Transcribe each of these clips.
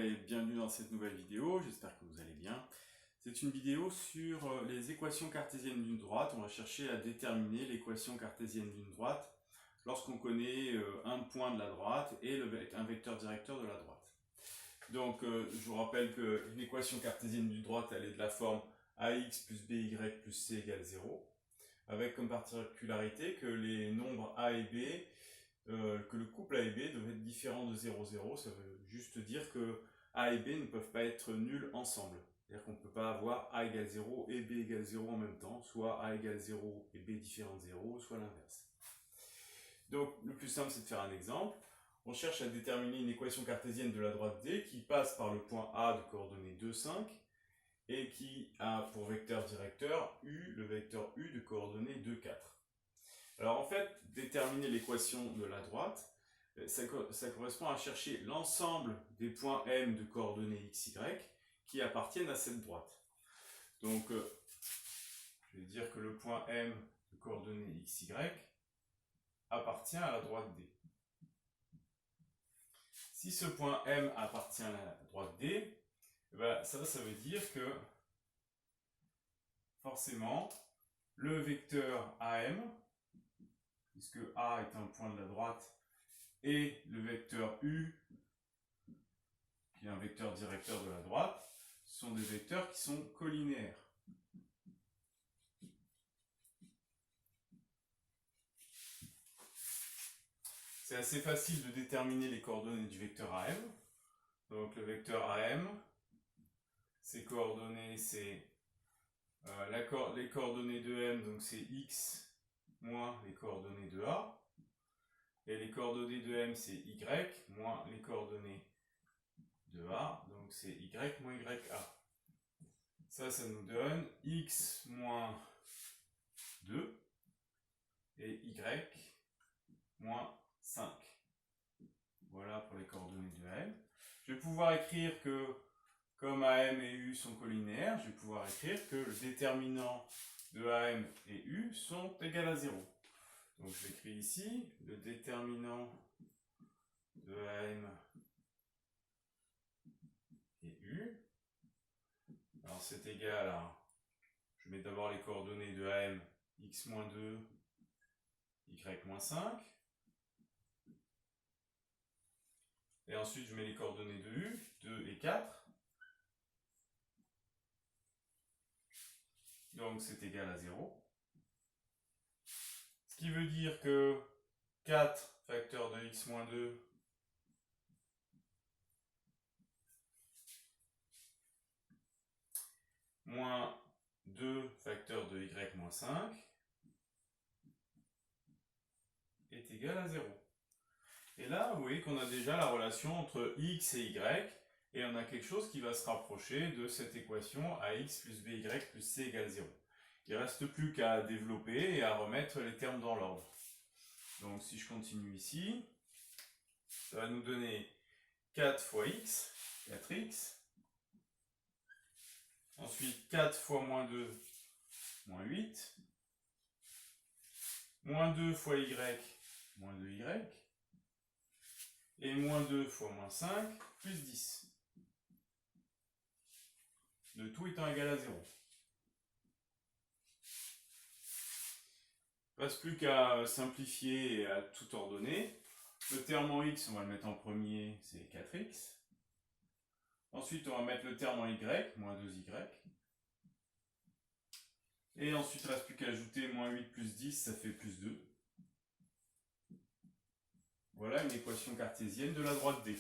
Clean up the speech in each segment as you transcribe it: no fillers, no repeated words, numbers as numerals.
et bienvenue dans cette nouvelle vidéo, j'espère que vous allez bien. C'est une vidéo sur les équations cartésiennes d'une droite. On va chercher à déterminer l'équation cartésienne d'une droite lorsqu'on connaît un point de la droite et un vecteur directeur de la droite. Donc je vous rappelle qu'une équation cartésienne d'une droite, elle est de la forme ax plus by plus c égale 0, avec comme particularité que les nombres a et b, que le couple A et B doit être différent de 0, 0. Ça veut juste dire que A et B ne peuvent pas être nuls ensemble. C'est-à-dire qu'on ne peut pas avoir A égale 0 et B égale 0 en même temps, soit A égale 0 et B différent de 0, soit l'inverse. Donc le plus simple, c'est de faire un exemple. On cherche à déterminer une équation cartésienne de la droite D qui passe par le point A de coordonnées 2, 5 et qui a pour vecteur directeur U, le vecteur U de coordonnées 2, 4. Alors en fait, déterminer l'équation de la droite, ça correspond à chercher l'ensemble des points M de coordonnées x, y qui appartiennent à cette droite. Donc, je vais dire que le point M de coordonnées x, y appartient à la droite D. Si ce point M appartient à la droite D, ça veut dire que forcément, le vecteur AM, puisque A est un point de la droite, et le vecteur U, qui est un vecteur directeur de la droite, sont des vecteurs qui sont collinéaires. C'est assez facile de déterminer les coordonnées du vecteur AM. Donc le vecteur AM, ses coordonnées, c'est les coordonnées de M, donc c'est x moins les coordonnées de A. Et les coordonnées de M, c'est y moins les coordonnées de A, donc c'est y moins ya. Ça nous donne x moins 2 et y moins 5. Voilà pour les coordonnées de AM. Je vais pouvoir écrire que, comme AM et U sont collinéaires, je vais pouvoir écrire que le déterminant de AM et U sont égales à 0. Donc je l'écris ici, le déterminant de AM et U. Alors c'est égal à, je mets d'abord les coordonnées de AM, x moins 2, y moins 5. Et ensuite je mets les coordonnées de U, 2 et 4. Donc c'est égal à 0. Ce qui veut dire que 4 facteur de x moins 2 moins 2 facteur de y moins 5 est égal à 0. Et là, vous voyez qu'on a déjà la relation entre x et y, et on a quelque chose qui va se rapprocher de cette équation ax plus by plus c égale 0. Il ne reste plus qu'à développer et à remettre les termes dans l'ordre. Donc si je continue ici, ça va nous donner 4 fois x, 4x. Ensuite 4 fois moins 2, moins 8. Moins 2 fois y, moins 2y. Et moins 2 fois moins 5, plus 10. Le tout étant égal à 0. Il ne reste plus qu'à simplifier et à tout ordonner. Le terme en x, on va le mettre en premier, c'est 4x. Ensuite, on va mettre le terme en y, moins 2y. Et ensuite, il ne reste plus qu'à ajouter moins 8 plus 10, ça fait plus 2. Voilà une équation cartésienne de la droite D.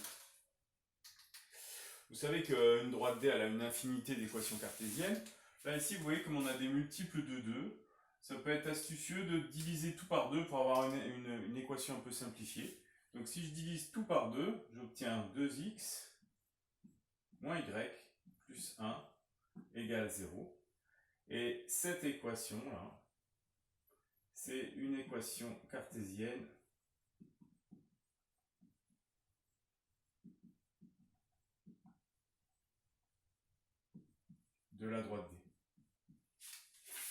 Vous savez qu'une droite D elle a une infinité d'équations cartésiennes. Là, ici, vous voyez comme on a des multiples de 2. Ça peut être astucieux de diviser tout par 2 pour avoir une équation un peu simplifiée. Donc si je divise tout par 2, j'obtiens 2x moins y plus 1 égale 0. Et cette équation-là, c'est une équation cartésienne de la droite D.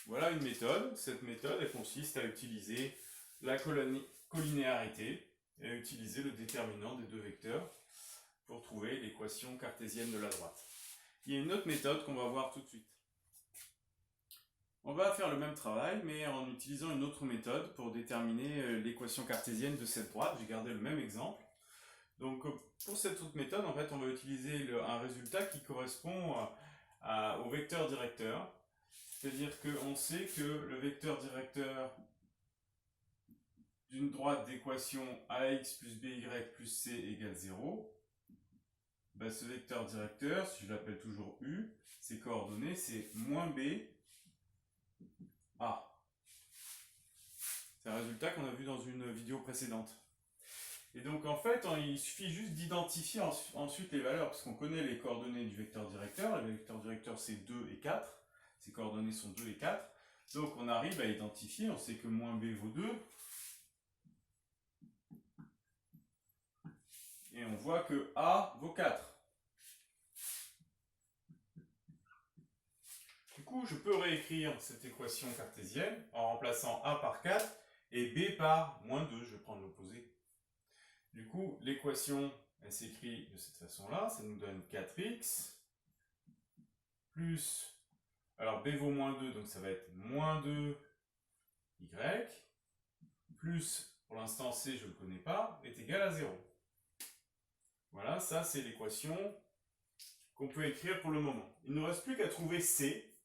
Voilà une méthode. Cette méthode, elle consiste à utiliser la collinéarité et à utiliser le déterminant des deux vecteurs pour trouver l'équation cartésienne de la droite. Il y a une autre méthode qu'on va voir tout de suite. On va faire le même travail, mais en utilisant une autre méthode pour déterminer l'équation cartésienne de cette droite. J'ai gardé le même exemple. Donc pour cette autre méthode, en fait, on va utiliser un résultat qui correspond au vecteur directeur. C'est-à-dire qu'on sait que le vecteur directeur d'une droite d'équation ax plus by plus c égale 0, ben ce vecteur directeur, si je l'appelle toujours u, ses coordonnées c'est moins b, a. C'est un résultat qu'on a vu dans une vidéo précédente. Et donc en fait, il suffit juste d'identifier ensuite les valeurs, parce qu'on connaît les coordonnées du vecteur directeur. Le vecteur directeur c'est 2 et 4, ses coordonnées sont 2 et 4. Donc on arrive à identifier, on sait que moins b vaut 2. Et on voit que A vaut 4. Du coup, je peux réécrire cette équation cartésienne en remplaçant A par 4 et B par moins 2. Je vais prendre l'opposé. Du coup, l'équation, elle s'écrit de cette façon-là. Ça nous donne 4x plus... Alors, B vaut moins 2, donc ça va être moins 2y plus, pour l'instant C, je ne le connais pas, est égal à 0. Voilà, ça c'est l'équation qu'on peut écrire pour le moment. Il ne nous reste plus qu'à trouver C.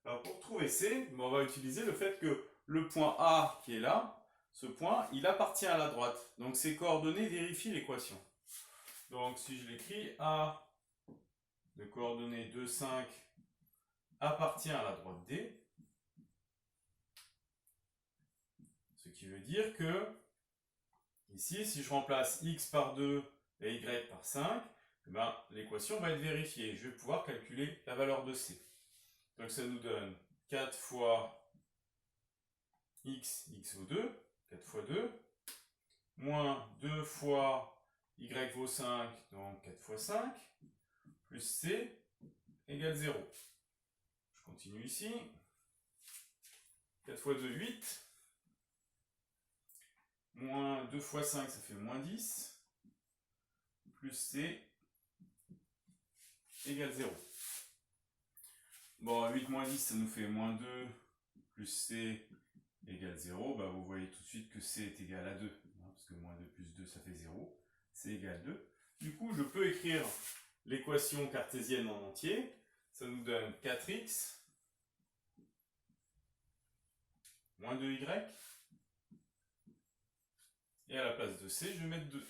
Alors pour trouver C, on va utiliser le fait que le point A qui est là, ce point, il appartient à la droite. Donc ces coordonnées vérifient l'équation. Donc si je l'écris, A de coordonnées 2, 5 appartient à la droite D. Ce qui veut dire que, ici, si je remplace x par 2 et y par 5, ben, l'équation va être vérifiée. Je vais pouvoir calculer la valeur de C. Donc ça nous donne 4 fois x vaut 2, 4 fois 2, moins 2 fois y vaut 5, donc 4 fois 5, plus c égale 0. Je continue ici. 4 fois 2, 8. Moins 2 fois 5, ça fait moins 10. Plus c égale 0. Bon, 8 moins 10, ça nous fait moins 2, plus c égale 0. Bah, vous voyez tout de suite que c est égal à 2. Hein, parce que moins 2 plus 2, ça fait 0. c égale 2. Du coup, je peux écrire l'équation cartésienne en entier. Ça nous donne 4x moins 2y. Et à la place de c, je vais mettre 2.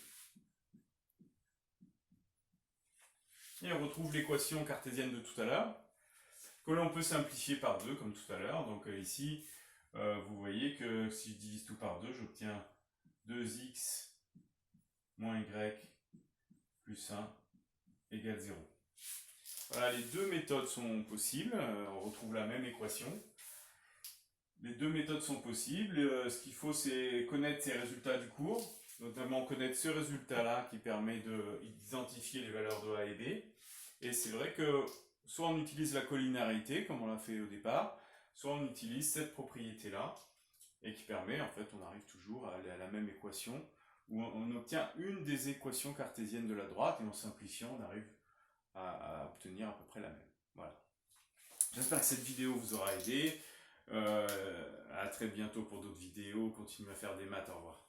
Et on retrouve l'équation cartésienne de tout à l'heure, que l'on peut simplifier par 2, comme tout à l'heure. Donc ici, vous voyez que si je divise tout par 2, j'obtiens 2x moins y plus 1 égale 0. Voilà, les deux méthodes sont possibles. On retrouve la même équation. Les deux méthodes sont possibles. Ce qu'il faut, c'est connaître ces résultats du cours, notamment connaître ce résultat-là qui permet d'identifier les valeurs de A et B. Et c'est vrai que soit on utilise la collinarité, comme on l'a fait au départ, soit on utilise cette propriété-là, et qui permet, en fait, on arrive toujours à aller à la même équation, où on obtient une des équations cartésiennes de la droite, et en simplifiant, on arrive à obtenir à peu près la même. Voilà. J'espère que cette vidéo vous aura aidé. À très bientôt pour d'autres vidéos. Continuez à faire des maths. Au revoir.